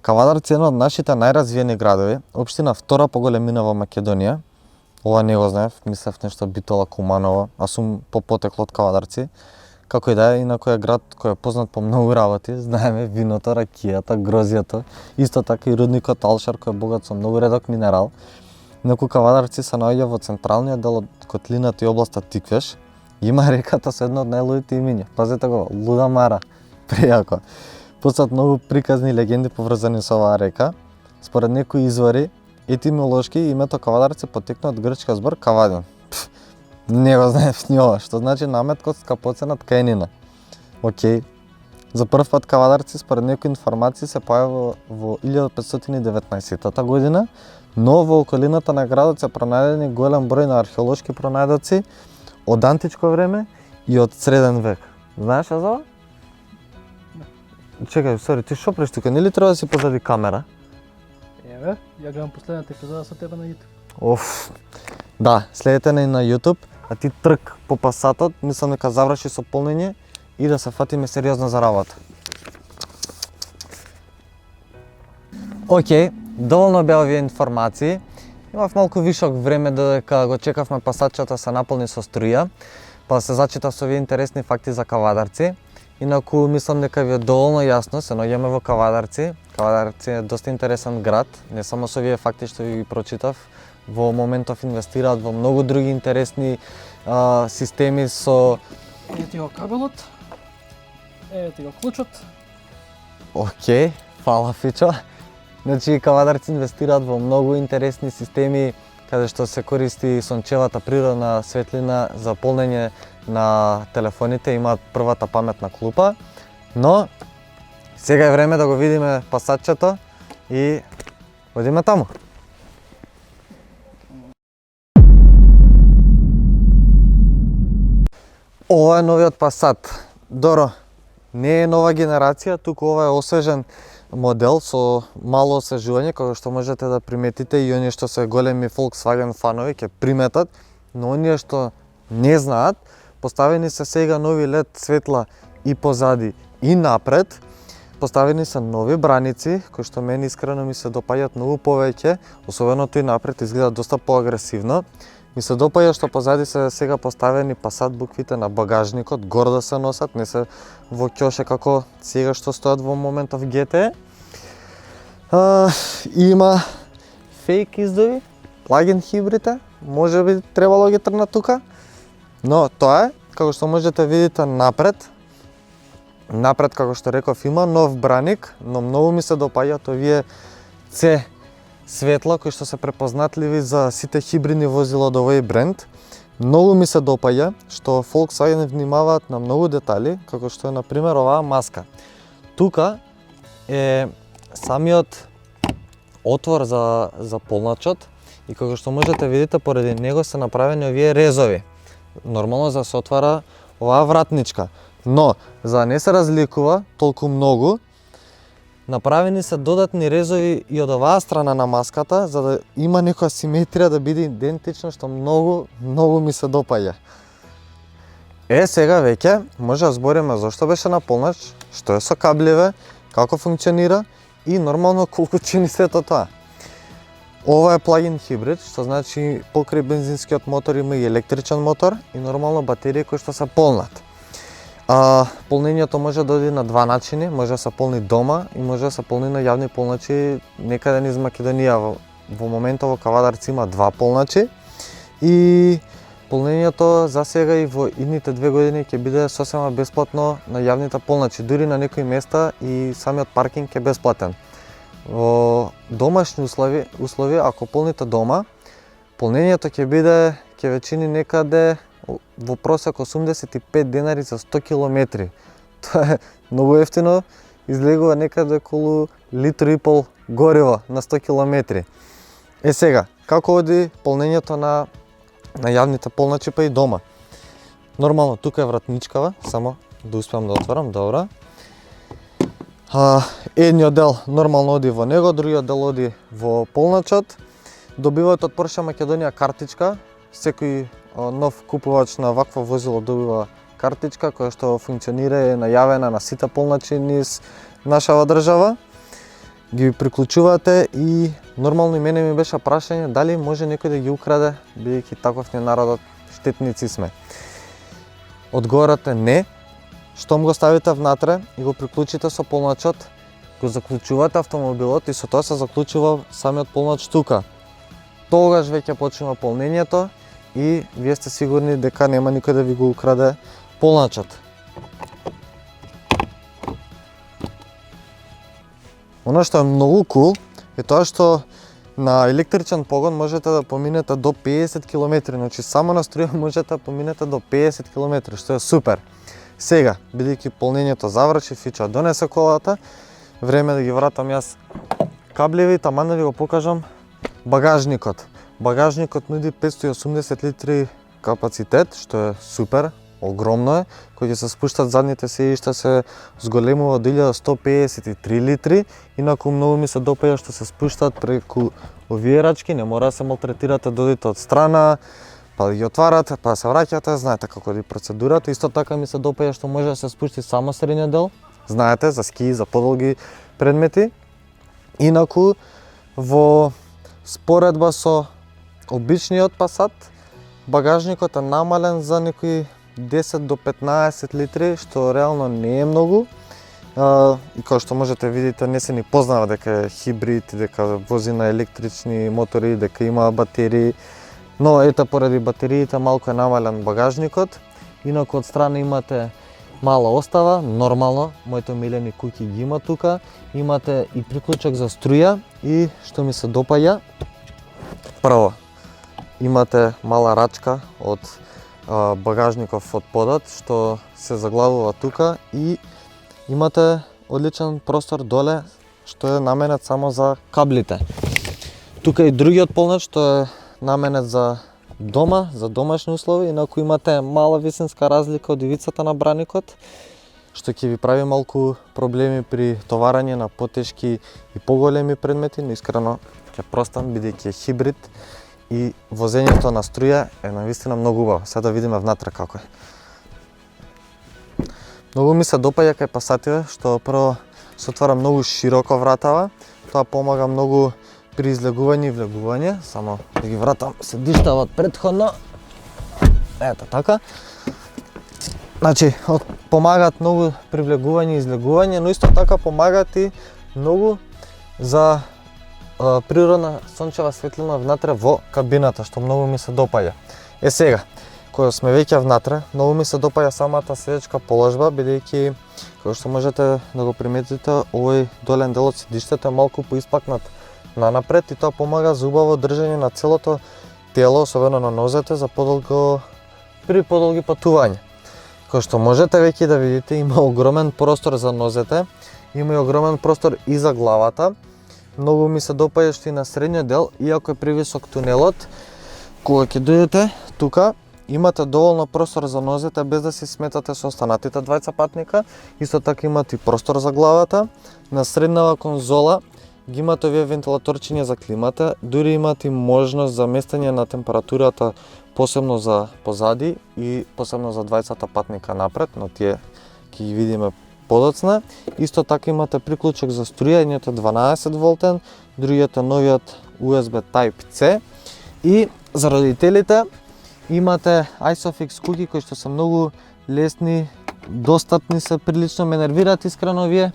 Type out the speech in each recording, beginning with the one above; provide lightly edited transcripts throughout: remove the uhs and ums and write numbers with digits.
Кавадарци е едно од нашите најразвиени градови, општина втора по големина во Македонија. Ова не го знаев, мислев нешто Битола, Куманово, а сум по потекло од Кавадарци. Како и да е, инаку е град кој е познат по многу работи, знаеме виното, ракијата, грозјето, исто така и рудникот Алшар кој е богат со многу редок минерал. Инаку Кавадарци се наоѓа во централниот дел од котлината и областа Тиквеш. Има реката со едно од најлудите имиња. Пазете го, Луда Мара, прејако. Постојат многу приказни легенди поврзани со оваа река. Според некои извори, етимолошки името Кавадарци потекна од грчка збор каваден. Не го знаев ни ова, што значи наметкот скапоценат каенина. Океј. За прв пат Кавадарци според некои информации се појавува во 1519 година, но во околината на градот се пронајдени голем број на археолошки пронајдоци од античко време и од среден век. Знаеш за ова? Чекај, сори, ти шо преш тука? Нели треба да си позади камера? Еве, ја гледам последната епизода со тебе на YouTube. Оф. Да, следете на YouTube, а ти трк по пасатот, мислам дека заврши со полнење и да се фатиме сериозно за работа. Океј, доволно беа овие информации. Имав малку вишок време додека го чекавме пасачата се наполни со струја, па се зачитав со овие интересни факти за Кавадарци. Инаку мислам дека ви е доволно јасно, се наоѓаме во Кавадарци. Кавадарци е доста интересен град, не само со овие факти што ви прочитав. Во моментов инвестираат во многу други интересни системи со... Еве ти го кабелот, еве ти го клучот. Океј, фала Фичо. Значи Кавадарци инвестираат во многу интересни системи каде што се користи сончевата природна светлина за полнење на телефоните, имаат првата паметна клупа, но сега е време да го видиме пасачето и одиме таму. Ова е новиот Пасат. Доро, не е нова генерација, туку ова е освежен модел со мало освежување, како што можете да приметите и оние што се големи Volkswagen фанови ќе приметат, но оние што не знаат, поставени се сега нови LED светла и позади и напред. Поставени се нови браници, кои што мене искрено ми се допаѓаат многу повеќе, особено тој напред изгледа доста поагресивно. Ми се допаѓа што позади се сега поставени Пасат буквите на багажникот, гордо се носат, не се во ќоше како сега што стојат во моментов GT. Има фейк издови, плагин хибрите, може би требало ги трнат тука. Но тоа е, како што можете видите напред, како што реков, има нов браник, но многу ми се допаѓаат овие C светла кои што се препознатливи за сите хибридни возила од овој бренд. Многу ми се допаѓа што Volkswagen внимаваат на многу детали, како што е на пример оваа маска. Тука е самиот отвор за полначот и како што можете видите поради него се направени овие резови. Нормално за да се отвара оваа вратничка, но за да не се разликува толку многу, направени се додатни резови и од оваа страна на маската, за да има некоја симетрија да биде идентично, што многу ми се допаѓа. Сега веќе може да збориме зошто беше на полнач, што е со кабливе, како функционира и нормално колку чини сето тоа. Ова е плагин хибрид, што значи покрај бензинскиот мотор има и електричен мотор и нормално батерии кои што се полнат. Полнењето може да оди на два начини, може да се полни дома и може да се полни на јавни полначи некаде низ Македонија. Во моментот во Кавадарци има два полначи и полнењето за сега и во идните 2 години ќе биде сосема бесплатно на јавните полначи, дури на некои места и самиот паркинг е бесплатен. Во домашни услови, ако полните дома, полнењето ќе ве чини некаде во просек 85 денари за 100 километри. Тоа е многу ефтино, излегува некаде околу литро и пол гориво на 100 километри. Сега, како оди полнењето на јавните полначи па и дома? Нормално, тука е вратничкава, само да успеам да отворам, добро. Едниот дел нормално оди во него, другиот дел оди во полначот. Добиваат од Porsche Македонија картичка, секој нов купувач на вакво возило добива картичка која што функционира и е најавена на сите полначи низ нашава држава. ги приклучувате и нормално и мене ми беше прашање дали може некој да ги украде, бидејќи таков не народот, штетници сме. Одговорот е не. Штом го ставите внатре и го приклучите со полначот, го заклучувате автомобилот и со тоа се заклучува самиот полнач тука. Тогаш веќе почнува полнењето и вие сте сигурни дека нема никој да ви го украде полначот. Оно што е многу кул е тоа што на електричен погон можете да поминете до 50 км, значи само на струја можете да поминете до 50 км, што е супер. Сега, бидејќи полнењето заврши, Фичо донесе колата, време да ги вратам јас кабливи, таман да ви го покажам багажникот. Багажникот нуди 580 литри капацитет, што е супер, огромно е. Кој ќе се спуштат задните седишта се зголемува до 1153 литри. Инаку многу ми се допаѓа што се спуштат преку овие рачки, не мора да се малтретирате, додите од страна, па да ги отварате, па да се враќате, знаете како е процедурата. Исто така ми се допаѓа што може да се спушти само средниот дел, знаете, за ски, за подолги предмети. Инаку во споредба со обичниот Passat, багажникот е намален за некои 10 до 15 литри, што реално не е многу. И како што можете видите, не се ни познава дека е хибрид, дека вози на електрични мотори, дека има батерии. Но ете, поради батериите малку е намален багажникот. Инаку од страна имате мала остава, нормално, моите милени куќи ги има тука. Имате и приклучок за струја и што ми се допаѓа, прво, имате мала рачка од багажников од подот што се заглавува тука и имате одличен простор доле што е наменет само за каблите. Тука и другиот полнач што е наменет за дома, за домашни услови, инаку имате мала висинска разлика од ивицата на браникот, што ќе ви прави малку проблеми при товарање на потешки и поголеми предмети, но искрено ќе простам бидејќи е хибрид и возењето на струја е навистина многу убаво. Сега да видиме внатре како е. Многу ми се допаѓа кај Passatиве што прво се отвара многу широко вратава, тоа помага многу при излегување и влегување. Само да ги вратам седиштава од претходно. Ето така. Значи, помагаат многу при влегување и излегување, но исто така помагаат и многу за природна сончева светлина внатре во кабината, што многу ми се допаѓа. Сега, кога сме веќе внатре, многу ми се допаѓа самата седечка положба, бидејќи, како што можете да го приметите, овој долен дел од седиштето е малку поиспакнат нанапред и тоа помага за убаво држање на целото тело, особено на нозете, за при подолги патувања. Како што можете веќе да видите, има огромен простор за нозете, има и огромен простор и за главата. Многу ми се допаѓа што и на средниот дел, иако е превисок тунелот, кога ќе дојдете тука, имате доволно простор за нозете без да се сметате со останатите двајца патника. Исто така имате и простор за главата. На среднава конзола ги имате овие вентилаторчиња за климата, дури имате и можност за местење на температурата посебно за позади и посебно за двајцата патника напред, но тие ќе ги видиме подоцна. Исто така имате приклучок за струја, едниот е 12 волтен, другиот е новиот USB Type-C и за родителите имате Isofix куќи кои што се многу лесни, достапни се, прилично ме нервираат искрено овие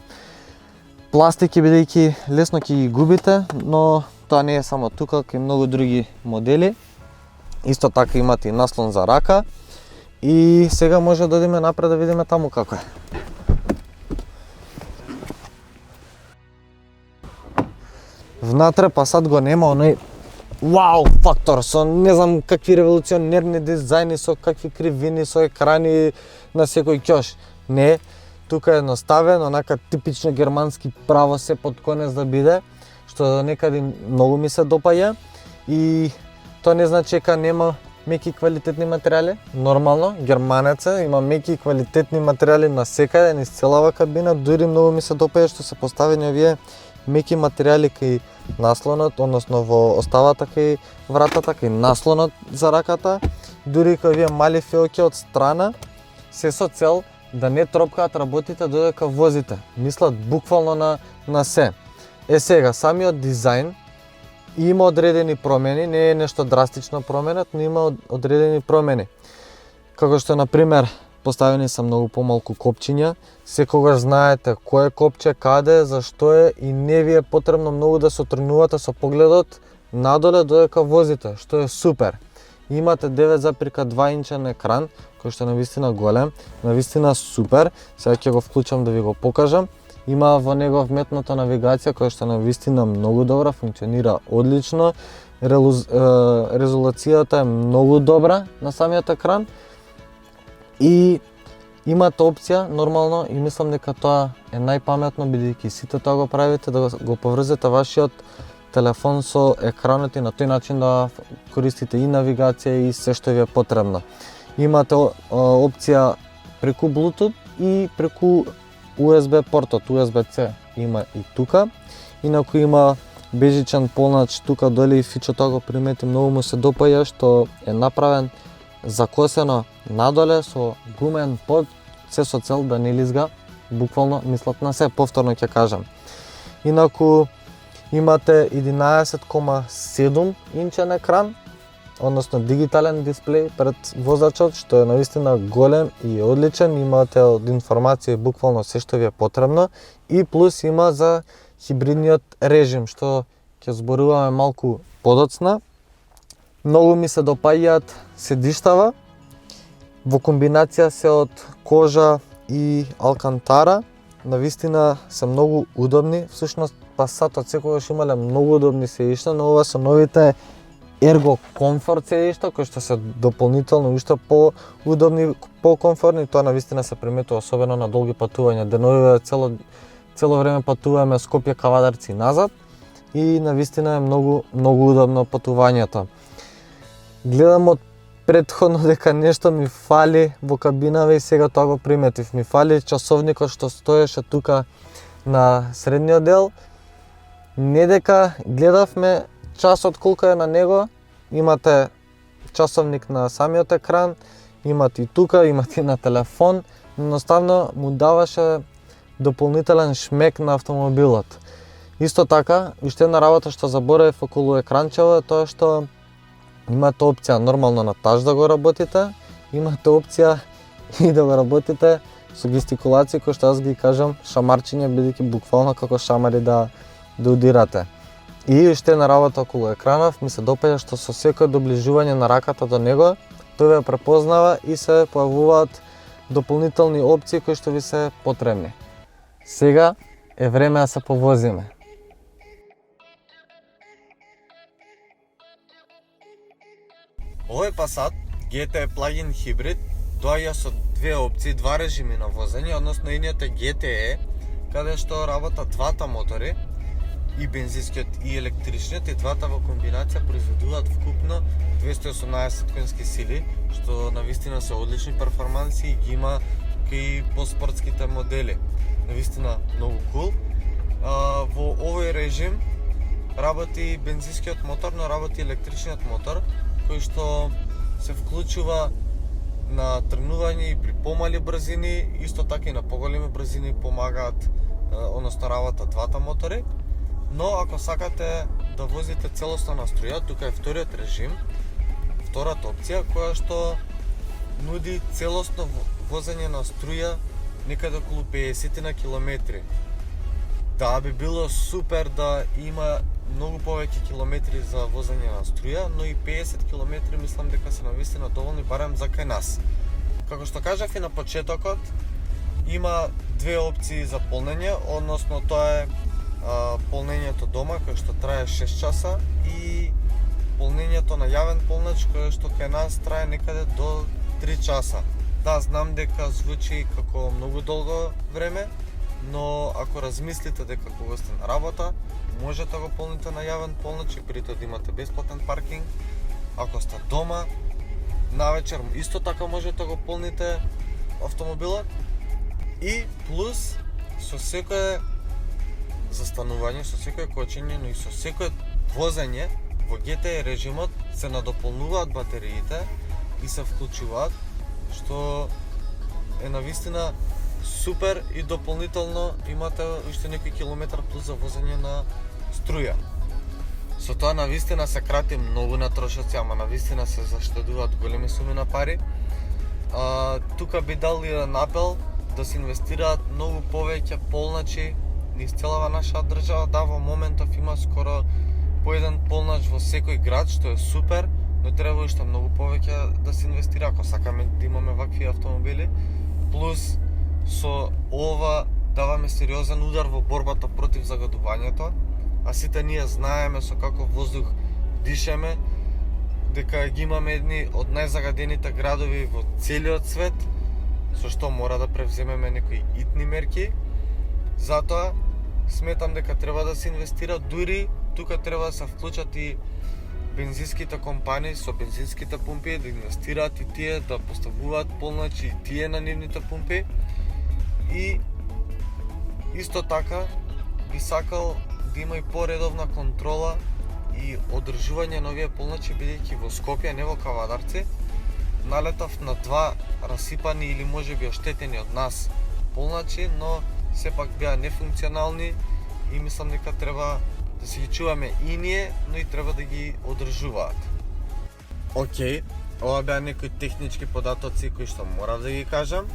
пластики бидејќи лесно ќе ги губите, но тоа не е само тука, кај многу други модели. Исто така имате и наслон за рака и сега може да одиме напред да видиме таму како е. Внатре Passat го нема оној вау фактор со не знам какви револуционерни дизајни, со какви кривини, со екрани на секој ќош. Не, тука е едноставен, онака типично германски, право се под конец да биде, што некаде многу ми се допаѓа и тоа не значи дека нема меки квалитетни материјали. Нормално, германец е, има меки квалитетни материјали на секаде, низ целава кабина, дури многу ми се допаѓа што се поставени овие меки материјали кај наслонот, односно во оставата кај вратата, кај наслонот за раката, дури кај овие мали фиоки од страна, се со цел да не тропкаат работите додека возите. Мислат буквално на се. Сега, самиот дизајн има одредени промени, не е нешто драстично променет, но има одредени промени. Како што, например, поставени се многу помалку копчиња, секогаш знаете кое копче, каде, зашто е и не ви е потребно многу да се отрнувате со погледот надоле додека возите, што е супер. Имате 9,2 инчен екран, кој што е навистина голем, навистина супер. Сега ќе го вклучам да ви го покажам. Има во него вметната навигација која што навистина многу добра, функционира одлично. Резолацијата е многу добра на самиот екран. И имате опција, нормално, и мислам дека тоа е најпаметно, бидејќи сите тоа го правите, да го поврзете вашиот телефон со екранот и на тој начин да користите и навигација и се што ви е потребно. Имате опција преку Bluetooth и преку USB портот, USB-C има и тука. Инаку има бежичен полнач тука доле и Фичо тоа го примети, многу му се допаѓа што е направен закосено надоле со гумен под, се со цел да не лизга, буквално мислат на се, повторно ќе кажам. Инаку имате 11,7 инчен екран, односно дигитален дисплеј пред возачот, што е навистина голем и одличен. Имате од информација буквално се што ви е потребно и плюс има за хибридниот режим, што ќе зборуваме малку подоцна. Многу ми се допаѓаат седиштава, во комбинација се од кожа и алкантара. Навистина се многу удобни, всушност Passatот секогаш имале многу удобни седишта, но ова со новите Ergo Comfort седишта, кои што се дополнително уште по-удобни, по-комфортни. Тоа навистина се приметува особено на долги патувања. Деновиве цело време патуваме Скопје Кавадарци назад и навистина е многу удобно патувањето. Гледам од претходно дека нешто ми фали во кабинава и сега тоа го приметив. Ми фали часовникот што стоеше тука на средниот дел. Не дека гледавме часот колку е на него, имате часовник на самиот екран, имате и тука, имате и на телефон, но едноставно му даваше дополнителен шмек на автомобилот. Исто така, уште една работа што заборавив околу екранчево е тоа што имате опција нормално на таж да го работите, имате опција и да го работите со гестикулации, кои што аз ги кажам шамарчиња, бидејќи буквално како шамари да удирате. И уште една работа околу екранов, ми се допаѓа што со секој доближување на раката до него, тој ве препознава и се појавуваат дополнителни опции кои што ви се потребни. Сега е време да се повозиме. Овој Passat GT плагин хибрид доаѓа со две опции, два режими на возење, односно едниот е GTE, каде што работат двата мотори, и бензинскиот и електричниот, и двата во комбинација произведуваат вкупно 218 конски сили, што навистина се одлични перформанси и ги има кај поспортските модели. Навистина многу кул. Во овој режим работи бензинскиот мотор, но работи електричниот мотор, кој што се вклучува на тренување и при помали брзини, исто така и на поголеми брзини помагаат, односно работат двата мотори. Но ако сакате да возите целосно на струја, тука е вториот режим, втората опција која што нуди целосно возење на струја некаде околу 50 на километри. Да, би било супер да има многу повеќе километри за возење на струја, но и 50 километри мислам дека се навистина доволни барем за кај нас. Како што кажав и на почетокот, има две опции за полнење, односно тоа е полнењето дома, кое што трае 6 часа, и полнењето на јавен полнач, кое што кај нас трае некаде до 3 часа. Да, знам дека звучи како многу долго време, но ако размислите дека кога сте на работа, можете да го полните на јавен полнач и при тоа да имате бесплатен паркинг. Ако сте дома, навечер исто така можете да го полните автомобилот. И плюс со секое застанување, со секое кочење, но и со секое возење во GT режимот се надополнуваат батериите и се вклучуваат, што е навистина супер и дополнително имате уште некои километар плюс за возење на струја. Со тоа навистина се крати многу на трошоци, ама навистина се заштедуваат големи суми на пари. Тука би дал еден апел да се инвестираат многу повеќе полначи низ целава наша држава. Да, во моментов има скоро по еден полнач во секој град, што е супер, но треба уште многу повеќе да се инвестира ако сакаме да имаме вакви автомобили. Плюс со ова даваме сериозен удар во борбата против загадувањето, а сите ние знаеме со каков воздух дишеме, дека ги имаме едни од најзагадените градови во целиот свет, со што мора да превземеме некои итни мерки. Затоа сметам дека треба да се инвестира, дури тука треба да се вклучат и бензинските компании со бензинските пумпи, да инвестираат и тие, да поставуваат полначи и тие на нивните пумпи. И исто така би сакал да има и поредовна контрола и одржување на овие полначи, бидејќи во Скопје, не во Кавадарци, налетав на два расипани или можеби оштетени од нас полначи, но сепак беа нефункционални и мислам дека треба да си ги чуваме и ние, но и треба да ги одржуваат. Океј, ова беа некои технички податоци кои што морав да ги кажам.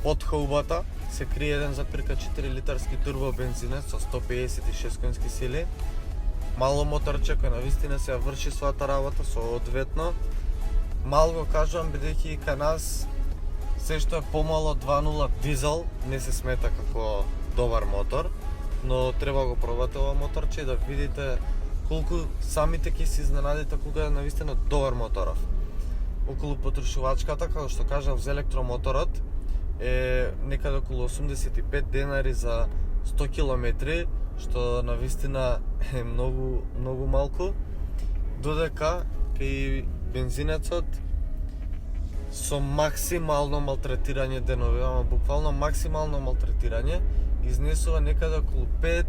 Под хаубата се крие еден запирка 4 литарски турбо бензинет со 156 конски сили. Мало моторче кој навистина се врши својата работа соодветно. Мало го кажувам бидејќи кај нас се што е помало 2.0 дизел не се смета како добар мотор, но треба го пробате ова моторче и да видите колку самите ќе се изненадите кога е навистина добар моторов. Околу потрошувачката, како што кажав за електромоторот, е некаде околу 85 денари за 100 километри, што навистина е многу малку, додека кај бензинецот со максимално малтретирање денови, ама буквално максимално малтретирање, изнесува некаде околу 5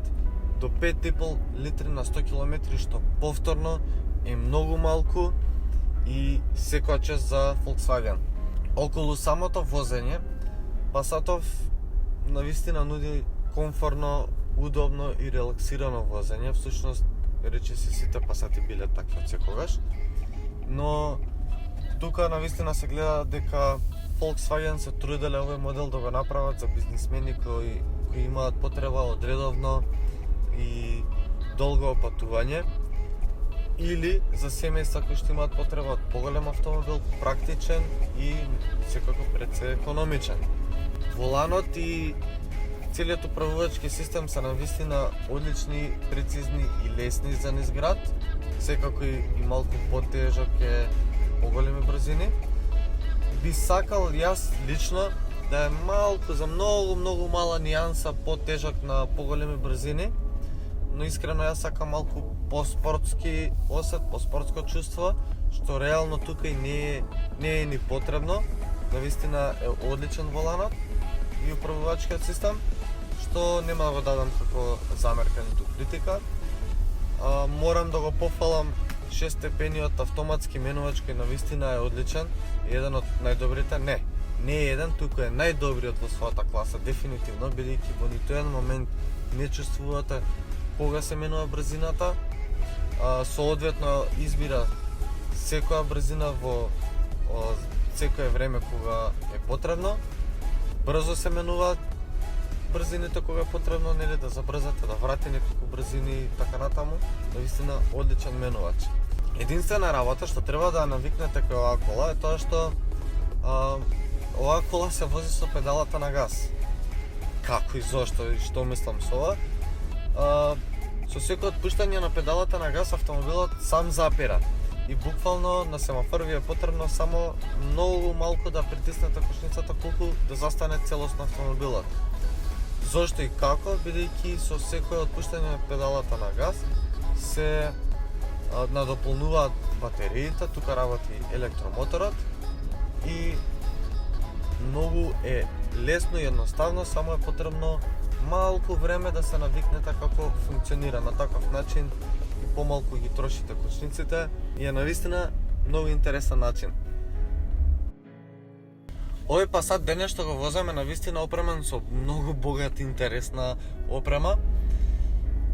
до 5,5 литри на 100 километри, што повторно е многу малку и секоја чест за Volkswagen. Околу самото возење, Passatов навистина нуди комфорно, удобно и релаксирано возење. Всушност, рече си сите Passati биле такви од секогаш. Но тука навистина се гледа дека Volkswagen се труделе овој модел да го направат за бизнисмени кои имаат потреба од редовно и долго патување, или за семејства кои што имаат потреба од поголем автомобил, практичен и секако пред се економичен. Воланот и целиот управувачки систем се навистина одлични, прецизни и лесни за низ град, секако и малку потежок е поголеми брзини. Би сакал јас лично да е малку за многу мала нијанса потежок на поголеми брзини, но искрено јас сакам малку поспортски осет, поспортско чувство, што реално тука и не е ни потребно. Навистина е одличен воланот и управувачкиот систем, што нема да го дадам како замерка ниту критика. Морам да го пофалам 6-степениот автоматски менувач кој навистина е одличен, еден од најдобрите, не е еден, туку е најдобриот во својата класа, дефинитивно, бидејќи во ниту еден момент не чувствувате кога се менува брзината, соодветно избира секоја брзина во секое време кога е потребно, брзо се менуваат брзините кога е потребно, нели да забрзате, да врати неколку брзини и така натаму, навистина одличен менувач. Единствена работа што треба да навикнете кај оваа кола е тоа што оваа кола се вози со педалата на газ. Како и зошто и што мислам со ова? Со секој отпуштање на педалата на газ автомобилот сам запира. И буквално на семафор ви е потребно само многу малку да притиснете кочницата колку да застане целосно автомобилот. Зошто и како? Бидејќи со секој отпуштање на педалата на газ се надополнуваат батериите, тука работи електромоторот и многу е лесно и едноставно, само е потребно малку време да се навикнете како функционира. На таков начин и помалку ги трошите кочниците и е навистина многу интересен начин. Овој Passat денес што го воземе на вистина опремен со многу богат интересна опрема.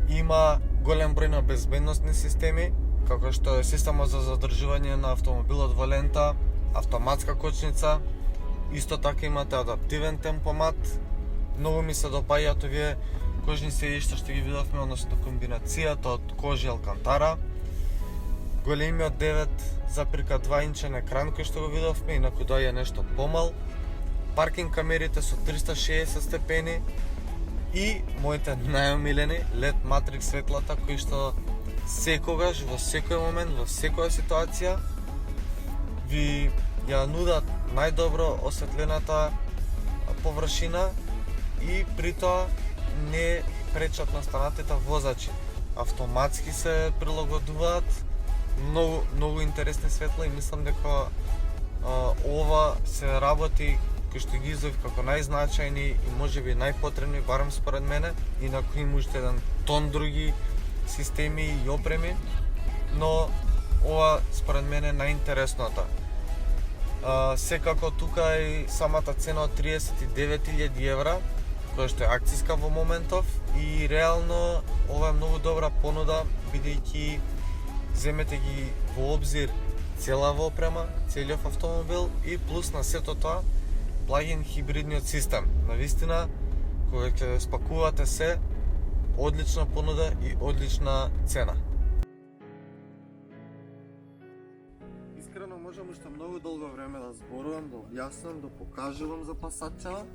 Има голем број на безбедносни системи, како што е система за задржување на автомобилот во лента, автоматска кочница, исто така имате адаптивен темпомат. Многу ми се допаѓаат овие кожни седишта што ги видовме, односно комбинацијата од кожи и алкантара. Големиот 9,2 инчен екран кој што го видовме, инаку доаѓа нешто помал. Паркинг камерите со 360 степени и моите најомилени LED Matrix светлата кои што секогаш, во секој момент, во секоја ситуација ви ја нудат најдобро осветлената површина и при тоа не пречат на останатите возачи. Автоматски се прилагодуваат, многу интересни светла и мислам дека ова се работи кои што ги изов како најзначајни и можеби најпотребни, барем според мене, инаку има уште еден тон други системи и опреми, но ова според мене е најинтересната. Секако тука е самата цена од 39.000 евра, која што е акциска во моментов и реално ова е многу добра понуда, бидејќи земете ги во обзир целава опрема, целиот автомобил и плюс на сето тоа плагин хибридниот систем. Навистина, кога ќе спакувате се, одлична понуда и одлична цена. Искрено можам уште многу долго време да зборувам, да објаснам, да покажувам за Passatчава,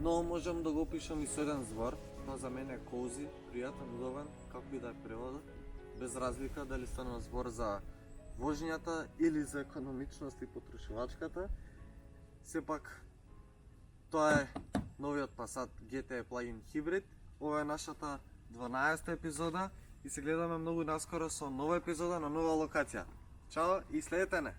но можам да го опишам и со еден збор. Тоа за мене е кози, пријатен, удобен, како и да е преводот, без разлика дали станува збор за вожњата или за економичност и потрошувачката. Сепак, тоа е новиот Passat GT Plug-in Hybrid. Ова е нашата 12-та епизода и се гледаме многу наскоро со нова епизода на нова локација. Чао и следете не!